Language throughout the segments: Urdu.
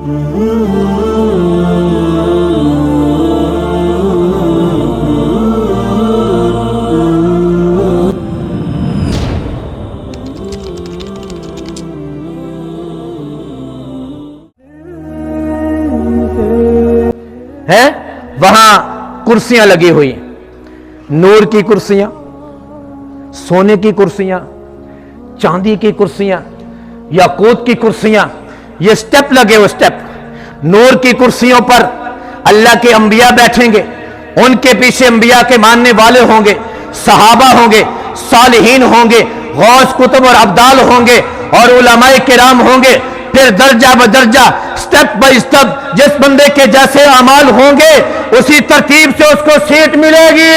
ہے وہاں کرسیاں لگی ہوئی ہیں، نور کی کرسیاں، سونے کی کرسیاں، چاندی کی کرسیاں، یاقوت کی کرسیاں، یہ سٹیپ لگے ہوئے سٹیپ۔ نور کی کرسیوں پر اللہ کے انبیاء بیٹھیں گے، ان کے پیچھے انبیاء کے ماننے والے ہوں گے، صحابہ ہوں گے، صالحین ہوں گے، غوث کتب اور ابدال ہوں گے، اور علماء کرام ہوں گے۔ پھر درجہ بدرجہ سٹیپ بائی سٹیپ جس بندے کے جیسے اعمال ہوں گے اسی ترتیب سے اس کو سیٹ ملے گی۔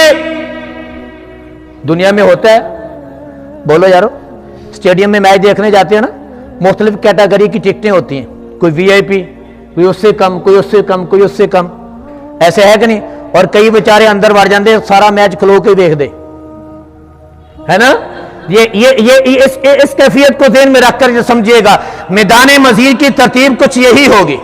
دنیا میں ہوتا ہے، بولو یارو، اسٹیڈیم میں میچ دیکھنے جاتے ہیں نا، مختلف کیٹیگری کی ٹکٹیں ہوتی ہیں، کوئی وی آئی پی، کوئی اس سے کم، کوئی اس سے کم، کوئی اس سے کم، ایسے ہے کہ نہیں؟ اور کئی بیچارے اندر بڑھ جاندے سارا میچ کھلو کے دیکھ دے، ہے نا؟ اس کیفیت کو ذہن میں رکھ کر یہ سمجھیے گا، میدان مزید کی ترتیب کچھ یہی ہوگی،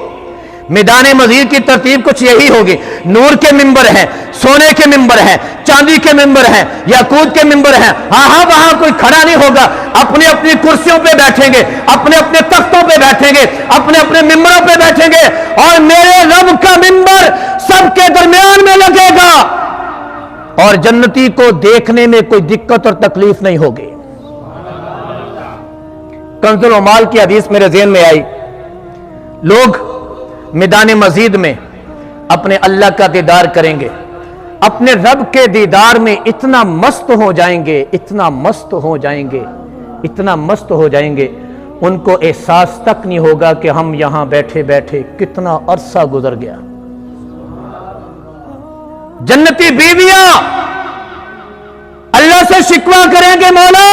میدان مزید کی ترتیب کچھ یہی ہوگی۔ نور کے ممبر ہیں، سونے کے ممبر ہیں، چاندی کے ممبر ہیں، یاقوت کے ممبر ہیں۔ ہاں وہاں کوئی کھڑا نہیں ہوگا، اپنی اپنی کرسیوں پہ بیٹھیں گے، اپنے اپنے تختوں پہ بیٹھیں گے، اپنے اپنے ممبروں پہ بیٹھیں گے، اور میرے رب کا ممبر سب کے درمیان میں لگے گا، اور جنتی کو دیکھنے میں کوئی دقت اور تکلیف نہیں ہوگی۔ کنز العمال کی حدیث میرے ذہن میں آئی، لوگ میدان مزید میں اپنے اللہ کا دیدار کریں گے، اپنے رب کے دیدار میں اتنا مست ہو جائیں گے، اتنا مست ہو جائیں گے، اتنا مست ہو جائیں گے، ان کو احساس تک نہیں ہوگا کہ ہم یہاں بیٹھے بیٹھے کتنا عرصہ گزر گیا۔ جنتی بیویاں اللہ سے شکوہ کریں گے، مولا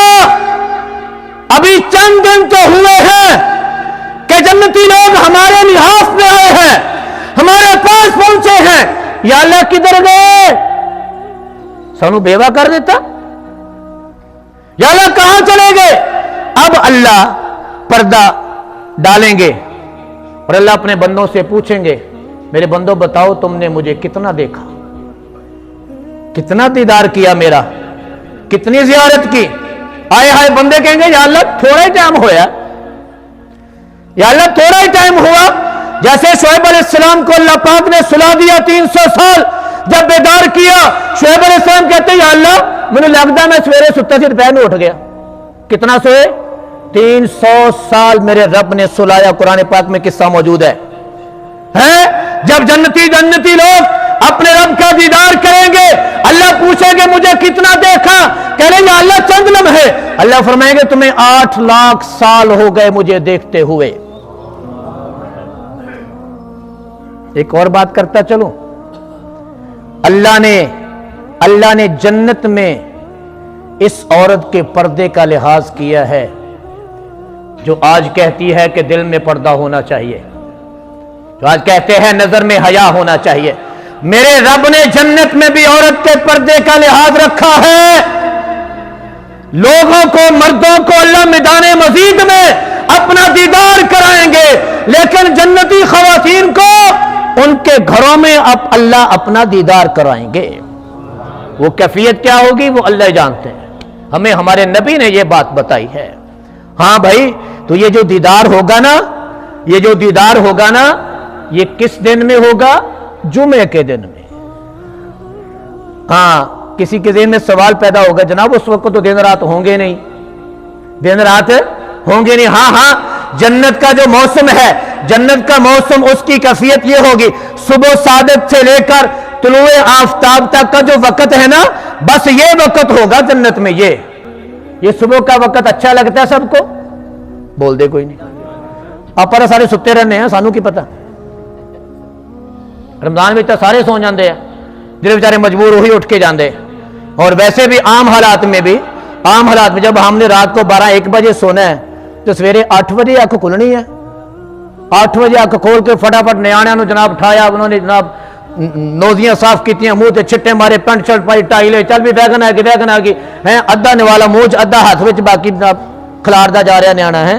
ابھی چند دن تو ہوئے ہیں کہ جنتی لوگ ہمارے لحاظ میں آئے ہیں، ہمارے پاس پہنچے ہیں، یا اللہ کدھر گئے؟ سانو بیوہ کر دیتا، یا اللہ کہاں چلے گئے؟ اب اللہ پردہ ڈالیں گے اور اللہ اپنے بندوں سے پوچھیں گے، میرے بندوں بتاؤ تم نے مجھے کتنا دیکھا، کتنا دیدار کیا میرا، کتنی زیارت کی؟ آئے ہائے بندے کہیں گے یا اللہ تھوڑا ہی ٹائم ہوا، یا اللہ تھوڑا ہی ٹائم ہوا۔ جیسے شعیب علیہ السلام کو اللہ پاک نے سلا دیا 300 سال، جب بیدار کیا شعیب علیہ السلام کہتے ہیں یا اللہ مجھے لگتا میں سویرے ستا سی دوپہر میں اٹھ گیا۔ کتنا سوئے؟ 300 سال میرے رب نے سلایا۔ قرآن پاک میں قصہ موجود ہے۔ جب جنتی لوگ اپنے رب کا دیدار کریں گے، اللہ پوچھیں گے مجھے کتنا دیکھا؟ کہہ رہے ہیں اللہ چند لمحے۔ اللہ فرمائیں گے تمہیں 8 لاکھ سال ہو گئے مجھے دیکھتے ہوئے۔ ایک اور بات کرتا چلوں، اللہ نے جنت میں اس عورت کے پردے کا لحاظ کیا ہے جو آج کہتی ہے کہ دل میں پردہ ہونا چاہیے، جو آج کہتے ہیں نظر میں حیا ہونا چاہیے۔ میرے رب نے جنت میں بھی عورت کے پردے کا لحاظ رکھا ہے۔ لوگوں کو، مردوں کو اللہ میدان مزید میں اپنا دیدار کرائیں گے، لیکن جنتی خواتین کو ان کے گھروں میں اب اللہ اپنا دیدار کرائیں گے۔ وہ کیفیت کیا ہوگی وہ اللہ جانتے ہیں، ہمیں ہمارے نبی نے یہ بات بتائی ہے۔ ہاں بھائی، تو یہ جو دیدار ہوگا نا، یہ کس دن میں ہوگا؟ جمعے کے دن میں۔ ہاں، کسی کے ذہن میں سوال پیدا ہوگا جناب اس وقت تو دن رات ہوں گے نہیں، دن رات ہوں گے نہیں۔ ہاں، جنت کا جو موسم ہے، جنت کا موسم، اس کی کیفیت یہ ہوگی، صبح صادق سے لے کر طلوع آفتاب تک کا جو وقت ہے نا، بس یہ وقت ہوگا جنت میں۔ یہ صبح کا وقت اچھا لگتا ہے سب کو؟ بول دے کوئی نہیں، آپ پر سارے ستے رہنے ہیں، سانو کی پتہ؟ رمضان میں تو سارے سو جاندے ہیں، جڑے بیچارے مجبور وہی اٹھ کے جاندے۔ اور ویسے بھی عام حالات میں جب ہم نے رات کو 12-1 بجے سونا ہے تو سویرے 8 بجے اکھ کھلنی ہے۔ 8 بجے اکھ کھول کے فٹافٹ نیاڑیاں نو جناب اٹھایا، انہوں نے جناب نوزیاں صاف کیتیاں، منہ تے چھٹے مارے، پینٹ شرٹ پائی، ٹائی لے، چل بھی بیگن آ گئی ہیں، ادھا نوالا منہ ادھا ہاتھ وچ، باقی جناب کھلاردا جا رہا نیانا ہے۔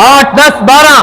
8, 10, 12।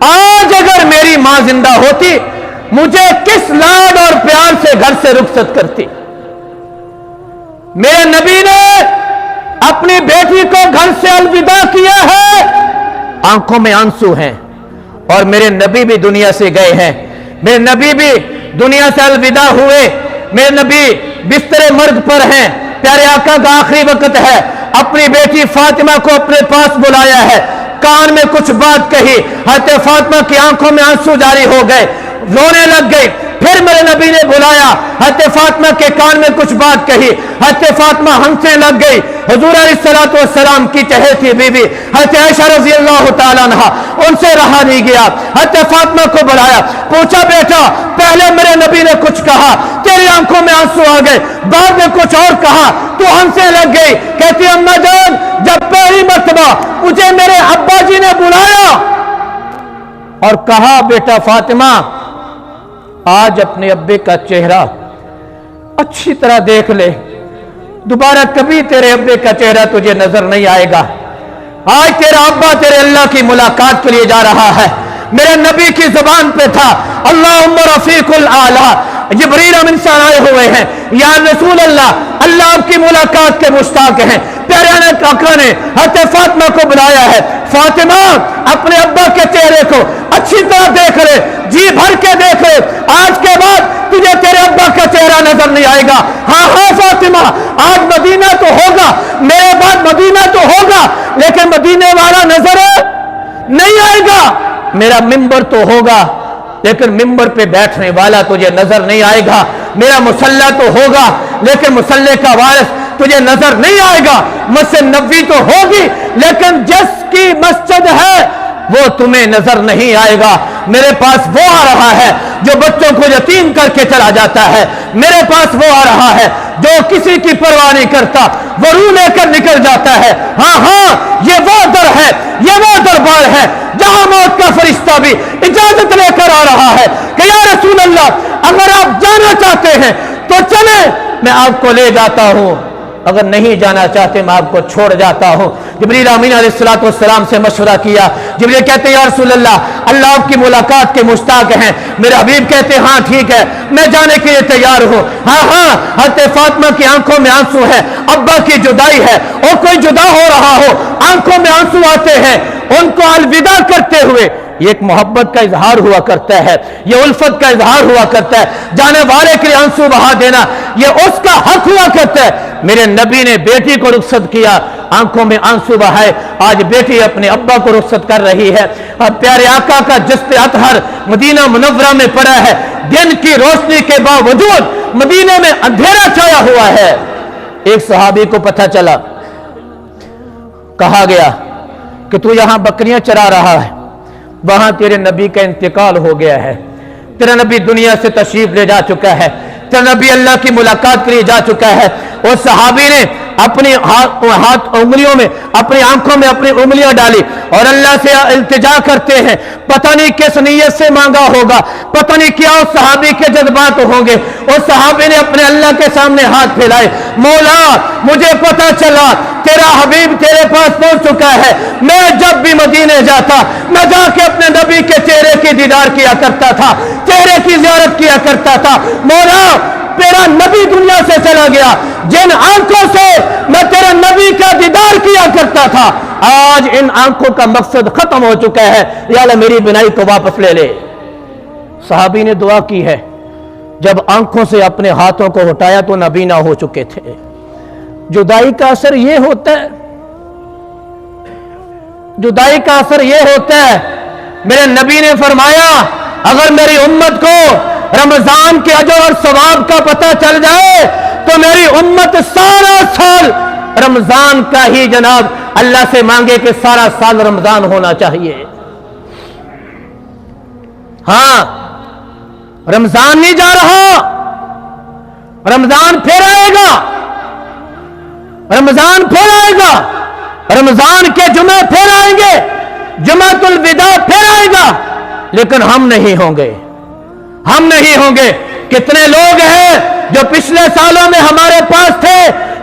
آج اگر میری ماں زندہ ہوتی مجھے کس لاڈ اور پیار سے گھر سے رخصت کرتی. میرے نبی نے اپنی بیٹی کو گھر سے الوداع کیا ہے، آنکھوں میں آنسو ہیں، اور میرے نبی بھی دنیا سے گئے ہیں. میرے نبی بھی دنیا سے الوداع ہوئے. میرے نبی بستر مرگ پر ہیں. پیارے آقا کا آخری وقت ہے. اپنی بیٹی فاطمہ کو اپنے پاس بلایا ہے، کان میں کچھ بات کہی. حضرت فاطمہ کی آنکھوں میں آنسو جاری ہو گئے، رونے لگ گئی. پھر میرے نبی نے بلایا، حضرت فاطمہ کے کان میں کچھ بات کہی. حضرت فاطمہ ہنسنے لگ گئی. حضور علیہ الصلوۃ والسلام کی چہیتی بیوی حضرت عائشہ رضی اللہ تعالیٰ عنہا، ان سے رہا نہیں گیا. حضرت فاطمہ کو بلایا، پوچھا بیٹا پہلے میرے نبی نے کچھ کہا، تیری آنکھوں میں آنسو آ گئے، بعد میں کچھ اور کہا، تو ہنسنے لگ گئی. کہتی اماں جان جب پہلی مرتبہ مجھے میرے ابا جی نے بلایا اور کہا بیٹا فاطمہ آج اپنے ابے کا چہرہ اچھی طرح دیکھ لے، دوبارہ کبھی تیرے ابے کا چہرہ تجھے نظر نہیں آئے گا. آج تیرا ابا تیرے اللہ کی ملاقات کے لیے جا رہا ہے. میرے نبی کی زبان پہ تھا اللہم رفیق الاعلیٰ. جبریل امین سان آئے ہوئے ہیں، یا رسول اللہ اللہ آپ کی ملاقات کے مشتاق ہیں. پیارے آقا نے حضرت فاطمہ کو بلایا ہے، فاطمہ اپنے ابا کے چہرے کو اچھی طرح دیکھ لے، جی بھر کے دیکھ لے، آج کے بعد تجھے تیرے ابا کا چہرہ نظر نہیں آئے گا. ہاں ہاں فاطمہ آج مدینہ تو ہوگا، میرے بعد مدینہ تو ہوگا، لیکن مدینے والا نظر نہیں آئے گا. میرا ممبر تو ہوگا لیکن ممبر پہ بیٹھنے والا تجھے نظر نہیں آئے گا. میرا مصلی تو ہوگا لیکن مصلی کا وارث تجھے نظر نہیں آئے گا. مسجد نبوی تو ہوگی لیکن جس کی مسجد ہے وہ تمہیں نظر نہیں آئے گا. میرے پاس وہ آ رہا ہے جو بچوں کو یتیم کر کے چلا جاتا ہے. میرے پاس وہ آ رہا ہے جو کسی کی پرواہ نہیں کرتا، وہ روح لے کر نکل جاتا ہے. ہاں ہاں یہ وہ در ہے، یہ وہ دربار ہے جہاں موت کا فرشتہ بھی اجازت لے کر آ رہا ہے کہ یا رسول اللہ اگر آپ جانا چاہتے ہیں تو چلیں، میں آپ کو لے جاتا ہوں، اگر نہیں جانا چاہتے میں آپ کو چھوڑ جاتا ہوں. جبریل امین علیہ الصلوۃ والسلام سے مشورہ کیا. جبریل کہتے ہیں یا رسول اللہ آپ کی ملاقات کے مشتاق ہیں. میرے حبیب کہتے ہیں ہاں ٹھیک ہے میں جانے کے لیے تیار ہوں. ہاں ہاں حضرت فاطمہ کی آنکھوں میں آنسو ہے، ابا کی جدائی ہے، اور کوئی جدا ہو رہا ہو آنکھوں میں آنسو آتے ہیں. ان کو الوداع کرتے ہوئے یہ ایک محبت کا اظہار ہوا کرتا ہے، یہ الفت کا اظہار ہوا کرتا ہے. جانے والے کے لیے آنسو بہا دینا یہ اس کا حق ہوا کرتا ہے. میرے نبی نے بیٹی کو رخصت کیا، آنکھوں میں آنسو بہائے. آج بیٹی اپنے ابا کو رخصت کر رہی ہے. اب پیارے آقا کا جسد اطہر مدینہ منورہ میں پڑا ہے. دن کی روشنی کے باوجود مدینہ میں اندھیرا چھایا ہوا ہے. ایک صحابی کو پتہ چلا، کہا گیا کہ تو یہاں بکریاں چرا رہا ہے، وہاں تیرے نبی کا انتقال ہو گیا ہے، تیرا نبی دنیا سے تشریف لے جا چکا ہے، تیرا نبی اللہ کی ملاقات کے لیے جا چکا ہے. اور صحابی نے اپنی ہاتھ انگلیوں میں اپنی آنکھوں میں اپنی انگلیاں ڈالی اور اللہ سے التجا کرتے ہیں. پتہ نہیں کس نیت سے مانگا ہوگا، پتہ نہیں کیا اس صحابی کے جذبات ہوں گے. اور صحابی نے اپنے اللہ کے سامنے ہاتھ پھیلائے، مولا مجھے پتہ چلا تیرا حبیب تیرے پاس پہنچ چکا ہے. میں جب بھی مدینے جاتا میں جا کے اپنے نبی کے چہرے کی دیدار کیا کرتا تھا، چہرے کی زیارت کیا کرتا تھا. مولا تیرا نبی دنیا سے چلا گیا، جن آنکھوں سے میں تیرے نبی کا دیدار کیا کرتا تھا آج ان آنکھوں کا مقصد ختم ہو چکا ہے، یا اللہ میری بینائی کو واپس لے لے. صحابی نے دعا کی ہے، جب آنکھوں سے اپنے ہاتھوں کو ہٹایا تو نابینا ہو چکے تھے. جدائی کا اثر یہ ہوتا ہے، جدائی کا اثر یہ ہوتا ہے. میرے نبی نے فرمایا اگر میری امت کو رمضان کے اجر اور ثواب کا پتہ چل جائے تو میری امت سارا سال رمضان کا ہی جناب اللہ سے مانگے کہ سارا سال رمضان ہونا چاہیے. ہاں رمضان نہیں جا رہا، رمضان پھر آئے گا، رمضان پھر آئے گا، رمضان کے جمعے پھر آئیں گے، جمعۃ الوداع پھر آئے گا، لیکن ہم نہیں ہوں گے، ہم نہیں ہوں گے. کتنے لوگ ہیں جو پچھلے سالوں میں ہمارے پاس تھے،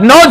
9